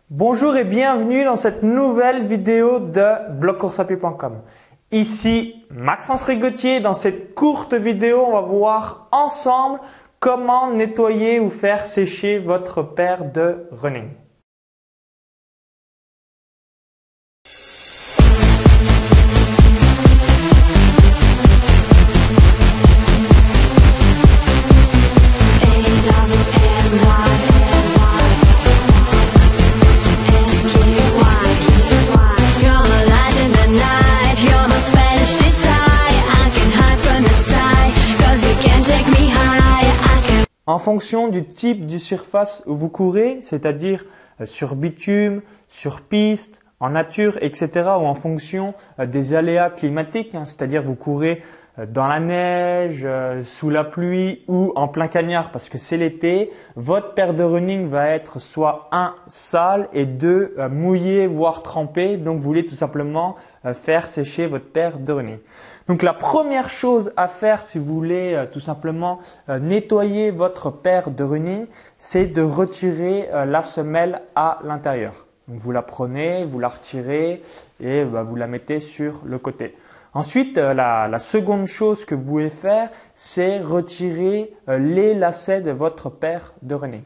Bonjour et bienvenue dans cette nouvelle vidéo de blogcourseapied.com. Ici Maxence Rigotier. Dans cette courte vidéo, on va voir ensemble comment nettoyer ou faire sécher votre paire de running. En fonction du type de surface où vous courez, c'est-à-dire sur bitume, sur piste, en nature, etc. ou en fonction des aléas climatiques, c'est-à-dire vous courez dans la neige, sous la pluie ou en plein cagnard parce que c'est l'été, votre paire de running va être soit sale et mouillée voire trempée. Donc vous voulez tout simplement faire sécher votre paire de running. Donc la première chose à faire si vous voulez tout simplement nettoyer votre paire de running, c'est de retirer la semelle à l'intérieur. Donc vous la prenez, vous la retirez et vous la mettez sur le côté. Ensuite, la seconde chose que vous pouvez faire, c'est retirer les lacets de votre paire de running.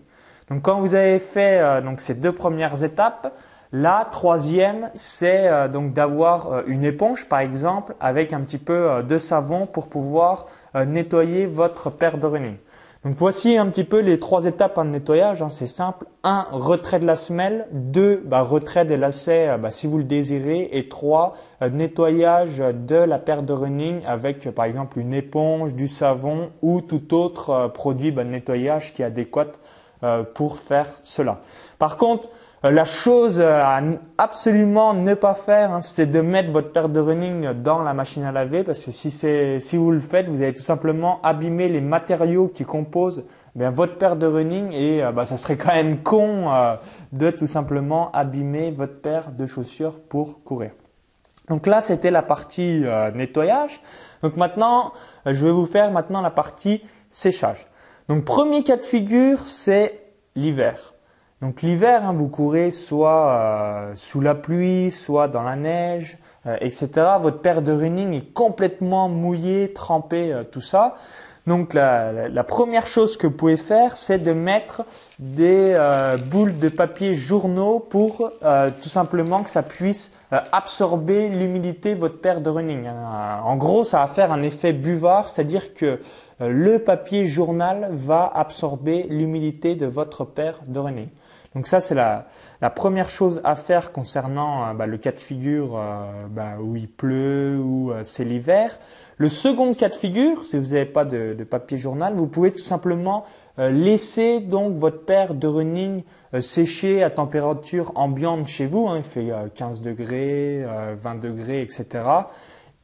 Donc quand vous avez fait ces deux premières étapes, la troisième, c'est donc d'avoir une éponge par exemple avec un petit peu de savon pour pouvoir nettoyer votre paire de running. Donc voici un petit peu les trois étapes en nettoyage, c'est simple. 1. Retrait de la semelle. 2. Retrait des lacets si vous le désirez. Et 3. Nettoyage de la paire de running avec par exemple une éponge, du savon ou tout autre produit de nettoyage qui est adéquat pour faire cela. Par contre, la chose à absolument ne pas faire, c'est de mettre votre paire de running dans la machine à laver parce que si vous le faites, vous allez tout simplement abîmer les matériaux qui composent votre paire de running et ça serait quand même con de tout simplement abîmer votre paire de chaussures pour courir. Donc là, c'était la partie nettoyage. Donc maintenant, je vais vous faire maintenant la partie séchage. Donc premier cas de figure, c'est l'hiver. Donc l'hiver, vous courez soit sous la pluie, soit dans la neige, etc. Votre paire de running est complètement mouillée, trempée, tout ça. Donc la première chose que vous pouvez faire, c'est de mettre des boules de papier journaux pour tout simplement que ça puisse absorber l'humidité de votre paire de running. En gros, ça va faire un effet buvard, c'est-à-dire que le papier journal va absorber l'humidité de votre paire de running. Donc ça, c'est la première chose à faire concernant le cas de figure où il pleut ou c'est l'hiver. Le second cas de figure, si vous n'avez pas de papier journal, vous pouvez tout simplement laisser donc votre paire de running sécher à température ambiante chez vous. Il fait 15 degrés, 20 degrés, etc.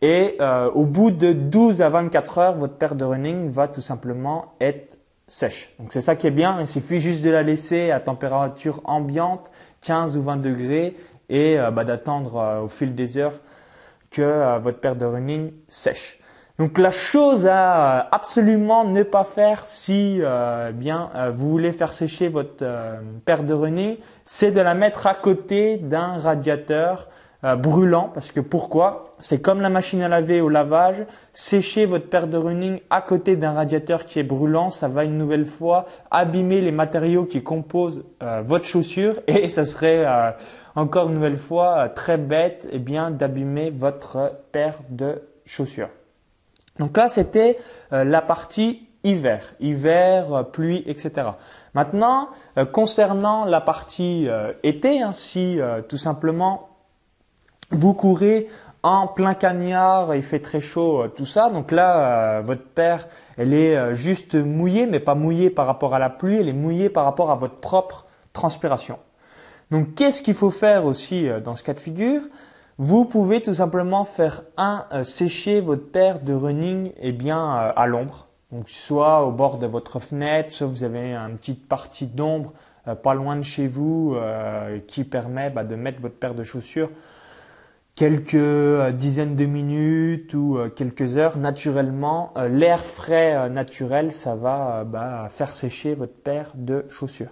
Et au bout de 12 à 24 heures, votre paire de running va tout simplement être sèche. Donc c'est ça qui est bien, il suffit juste de la laisser à température ambiante, 15 ou 20 degrés et d'attendre au fil des heures que votre paire de running sèche. Donc la chose à absolument ne pas faire si vous voulez faire sécher votre paire de running, c'est de la mettre à côté d'un radiateur brûlant parce que pourquoi? C'est comme la machine à laver au lavage, sécher votre paire de running à côté d'un radiateur qui est brûlant, ça va une nouvelle fois abîmer les matériaux qui composent votre chaussure et ça serait encore une nouvelle fois très bête d'abîmer votre paire de chaussures. Donc là, c'était la partie hiver, pluie, etc. Maintenant, concernant la partie été, si tout simplement vous courez en plein cagnard, il fait très chaud, tout ça. Donc là, votre paire, elle est juste mouillée, mais pas mouillée par rapport à la pluie, elle est mouillée par rapport à votre propre transpiration. Donc qu'est-ce qu'il faut faire aussi dans ce cas de figure? Vous pouvez tout simplement faire sécher votre paire de running à l'ombre. Donc soit au bord de votre fenêtre, soit vous avez une petite partie d'ombre pas loin de chez vous qui permet de mettre votre paire de chaussures quelques dizaines de minutes ou quelques heures naturellement. L'air frais naturel, ça va faire sécher votre paire de chaussures.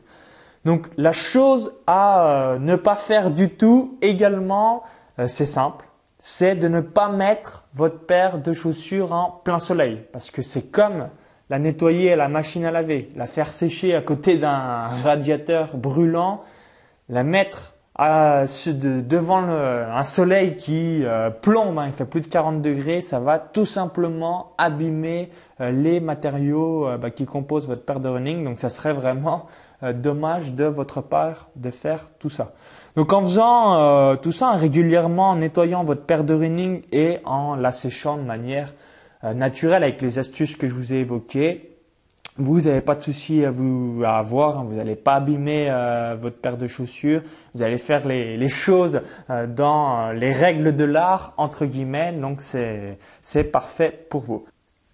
Donc la chose à ne pas faire du tout également, c'est simple, c'est de ne pas mettre votre paire de chaussures en plein soleil parce que c'est comme la nettoyer à la machine à laver, la faire sécher à côté d'un radiateur brûlant, la mettre devant un soleil qui plombe, il fait plus de 40 degrés, ça va tout simplement abîmer les matériaux qui composent votre paire de running. Donc ça serait vraiment dommage de votre part de faire tout ça. Donc en faisant tout ça régulièrement, en nettoyant votre paire de running et en la séchant de manière naturelle avec les astuces que je vous ai évoquées, vous n'avez pas de souci à avoir, vous n'allez pas abîmer votre paire de chaussures, vous allez faire les choses dans les règles de l'art entre guillemets, donc c'est parfait pour vous.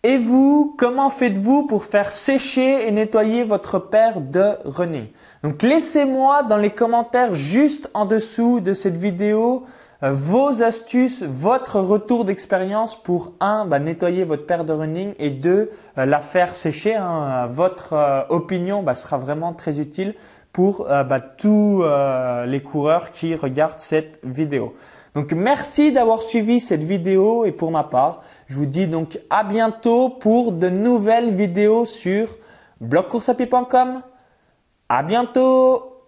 Et vous, comment faites-vous pour faire sécher et nettoyer votre paire de running? Donc laissez-moi dans les commentaires juste en dessous de cette vidéo vos astuces, votre retour d'expérience pour nettoyer votre paire de running et deux, la faire sécher. Votre opinion sera vraiment très utile pour tous les coureurs qui regardent cette vidéo. Donc merci d'avoir suivi cette vidéo et pour ma part, je vous dis donc à bientôt pour de nouvelles vidéos sur blogcourseapied.com. À bientôt!